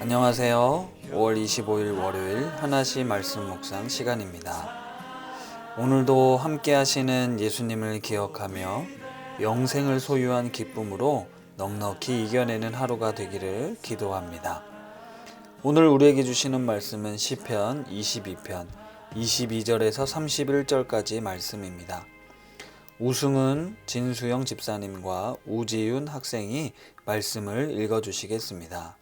안녕하세요. 5월 25일 월요일 하나씩 말씀 묵상 시간입니다. 오늘도 함께 하시는 예수님을 기억하며 영생을 소유한 기쁨으로 넉넉히 이겨내는 하루가 되기를 기도합니다. 오늘 우리에게 주시는 말씀은 시편 22편 22절에서 31절까지 말씀입니다. 우승은 진수영 집사님과 우지윤 학생이 말씀을 읽어주시겠습니다.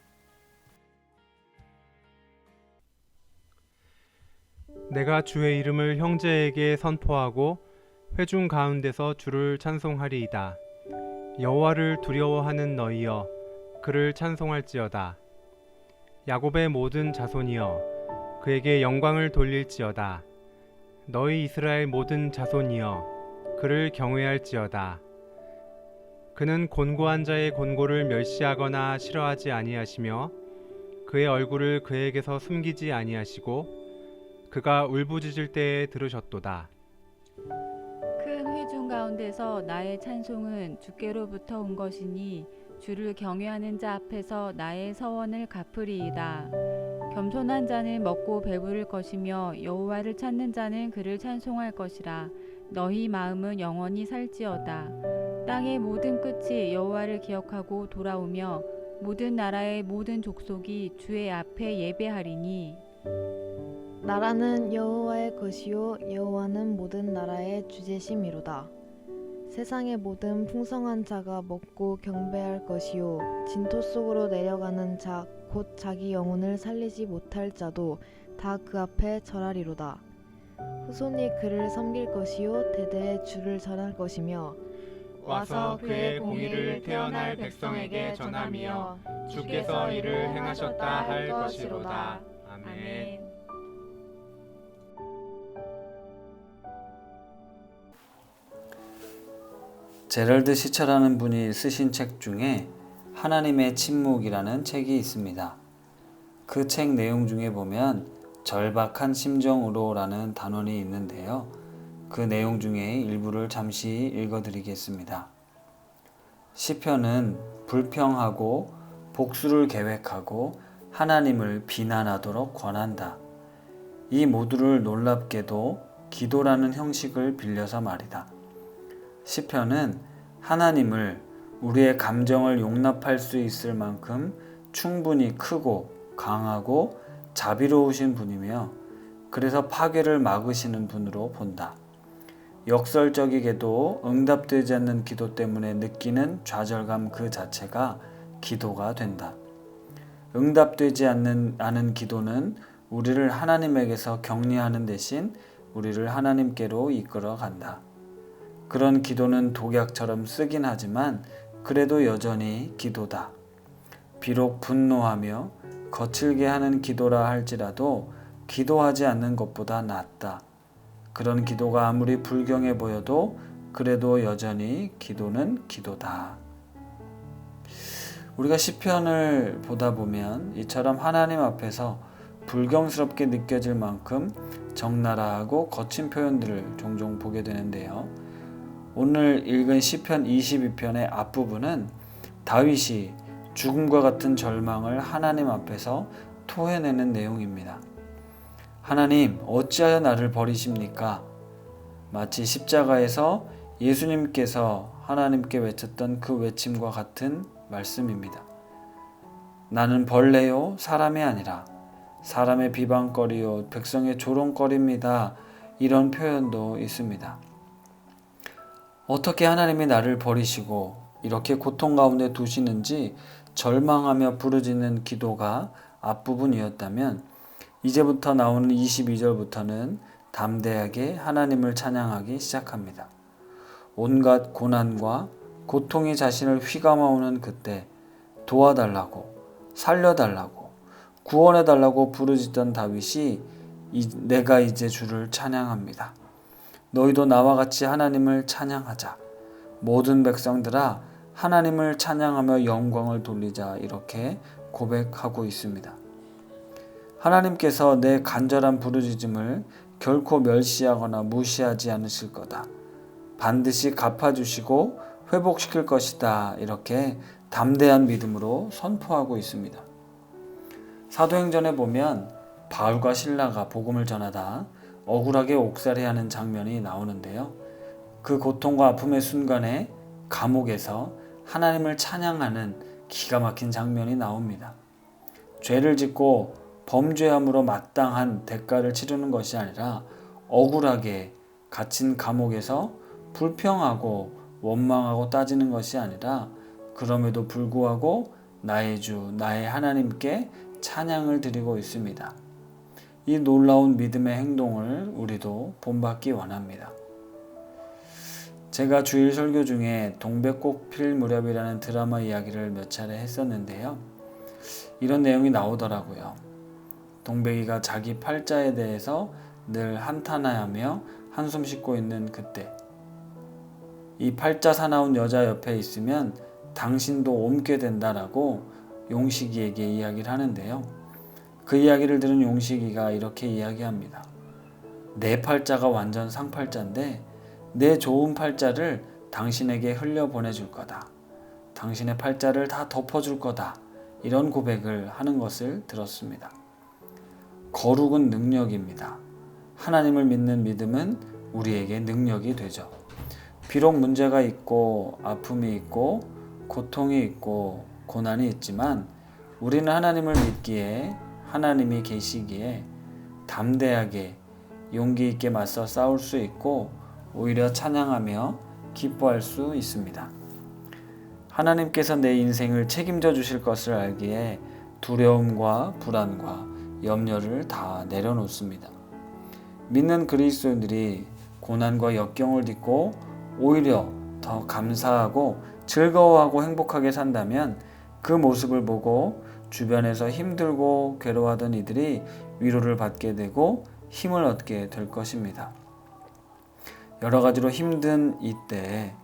내가 주의 이름을 형제에게 선포하고 회중 가운데서 주를 찬송하리이다. 여호와를 두려워하는 너희여, 그를 찬송할지어다. 야곱의 모든 자손이여, 그에게 영광을 돌릴지어다. 너희 이스라엘 모든 자손이여, 그를 경외할지어다. 그는 곤고한 자의 곤고를 멸시하거나 싫어하지 아니하시며 그의 얼굴을 그에게서 숨기지 아니하시고 그가 울부짖을 때에 들으셨도다. 큰 회중 가운데서 나의 찬송은 주께로부터 온 것이니 주를 경외하는 자 앞에서 나의 서원을 갚으리이다. 겸손한 자는 먹고 배부를 것이며 여호와를 찾는 자는 그를 찬송할 것이라. 너희 마음은 영원히 살지어다. 땅의 모든 끝이 여호와를 기억하고 돌아오며 모든 나라의 모든 족속이 주의 앞에 예배하리니. 나라는 여호와의 것이요 여호와는 모든 나라의 주제심이로다. 세상의 모든 풍성한 자가 먹고 경배할 것이요 진토 속으로 내려가는 자 곧 자기 영혼을 살리지 못할 자도 다 그 앞에 절하리로다. 후손이 그를 섬길 것이요 대대에 주를 전할 것이며 와서 그의 공의를 태어날 백성에게 전하며 주께서 이를 행하셨다 할 것이로다. 아멘. 제럴드 시처라는 분이 쓰신 책 중에 하나님의 침묵이라는 책이 있습니다. 그 책 내용 중에 보면 절박한 심정으로라는 단원이 있는데요. 그 내용 중에 일부를 잠시 읽어드리겠습니다. 시편은 불평하고 복수를 계획하고 하나님을 비난하도록 권한다. 이 모두를 놀랍게도 기도라는 형식을 빌려서 말이다. 시편은 하나님을 우리의 감정을 용납할 수 있을 만큼 충분히 크고 강하고 자비로우신 분이며 그래서 파괴를 막으시는 분으로 본다. 역설적이게도 응답되지 않는 기도 때문에 느끼는 좌절감 그 자체가 기도가 된다. 응답되지 않는 기도는 우리를 하나님에게서 격리하는 대신 우리를 하나님께로 이끌어 간다. 그런 기도는 독약처럼 쓰긴 하지만 그래도 여전히 기도다. 비록 분노하며 거칠게 하는 기도라 할지라도 기도하지 않는 것보다 낫다. 그런 기도가 아무리 불경해 보여도 그래도 여전히 기도는 기도다. 우리가 시편을 보다 보면 이처럼 하나님 앞에서 불경스럽게 느껴질 만큼 적나라하고 거친 표현들을 종종 보게 되는데요. 오늘 읽은 시편 22편의 앞부분은 다윗이 죽음과 같은 절망을 하나님 앞에서 토해내는 내용입니다. 하나님, 어찌하여 나를 버리십니까? 마치 십자가에서 예수님께서 하나님께 외쳤던 그 외침과 같은 말씀입니다. 나는 벌레요 사람이 아니라 사람의 비방거리요 백성의 조롱거리입니다. 이런 표현도 있습니다. 어떻게 하나님이 나를 버리시고 이렇게 고통 가운데 두시는지 절망하며 부르짖는 기도가 앞부분이었다면 이제부터 나오는 22절부터는 담대하게 하나님을 찬양하기 시작합니다. 온갖 고난과 고통이 자신을 휘감아오는 그때 도와달라고, 살려달라고, 구원해달라고 부르짖던 다윗이 내가 이제 주를 찬양합니다. 너희도 나와 같이 하나님을 찬양하자. 모든 백성들아 하나님을 찬양하며 영광을 돌리자. 이렇게 고백하고 있습니다. 하나님께서 내 간절한 부르짖음을 결코 멸시하거나 무시하지 않으실 거다. 반드시 갚아주시고 회복시킬 것이다. 이렇게 담대한 믿음으로 선포하고 있습니다. 사도행전에 보면 바울과 실라가 복음을 전하다 억울하게 옥살이하는 장면이 나오는데요. 그 고통과 아픔의 순간에 감옥에서 하나님을 찬양하는 기가 막힌 장면이 나옵니다. 죄를 짓고 범죄함으로 마땅한 대가를 치르는 것이 아니라 억울하게 갇힌 감옥에서 불평하고 원망하고 따지는 것이 아니라 그럼에도 불구하고 나의 주, 나의 하나님께 찬양을 드리고 있습니다. 이 놀라운 믿음의 행동을 우리도 본받기 원합니다. 제가 주일 설교 중에 동백꽃 필 무렵이라는 드라마 이야기를 몇 차례 했었는데요. 이런 내용이 나오더라고요. 동백이가 자기 팔자에 대해서 늘 한탄하며 한숨 씻고 있는 그때, 이 팔자 사나운 여자 옆에 있으면 당신도 옮게 된다라고 용식이에게 이야기를 하는데요. 그 이야기를 들은 용식이가 이렇게 이야기합니다. 내 팔자가 완전 상팔자인데 내 좋은 팔자를 당신에게 흘려보내줄 거다. 당신의 팔자를 다 덮어줄 거다. 이런 고백을 하는 것을 들었습니다. 거룩은 능력입니다. 하나님을 믿는 믿음은 우리에게 능력이 되죠. 비록 문제가 있고 아픔이 있고 고통이 있고 고난이 있지만 우리는 하나님을 믿기에 하나님이 계시기에 담대하게 용기 있게 맞서 싸울 수 있고 오히려 찬양하며 기뻐할 수 있습니다. 하나님께서 내 인생을 책임져 주실 것을 알기에 두려움과 불안과 염려를 다 내려놓습니다. 믿는 그리스도인들이 고난과 역경을 딛고 오히려 더 감사하고 즐거워하고 행복하게 산다면 그 모습을 보고 주변에서 힘들고 괴로워하던 이들이 위로를 받게 되고 힘을 얻게 될 것입니다. 여러 가지로 힘든 이때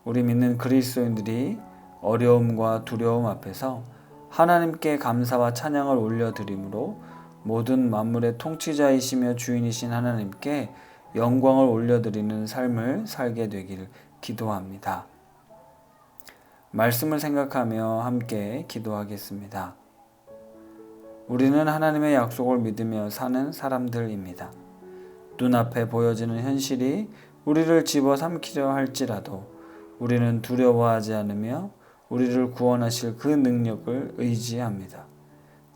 우리 믿는 그리스도인들이 어려움과 두려움 앞에서 하나님께 감사와 찬양을 올려드림으로 모든 만물의 통치자이시며 주인이신 하나님께 영광을 올려드리는 삶을 살게 되기를 기도합니다. 말씀을 생각하며 함께 기도하겠습니다. 우리는 하나님의 약속을 믿으며 사는 사람들입니다. 눈앞에 보여지는 현실이 우리를 집어삼키려 할지라도 우리는 두려워하지 않으며 우리를 구원하실 그 능력을 의지합니다.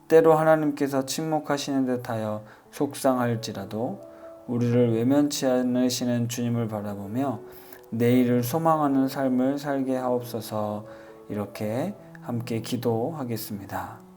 때로 하나님께서 침묵하시는 듯하여 속상할지라도 우리를 외면치 않으시는 주님을 바라보며 내일을 소망하는 삶을 살게 하옵소서. 이렇게 함께 기도하겠습니다.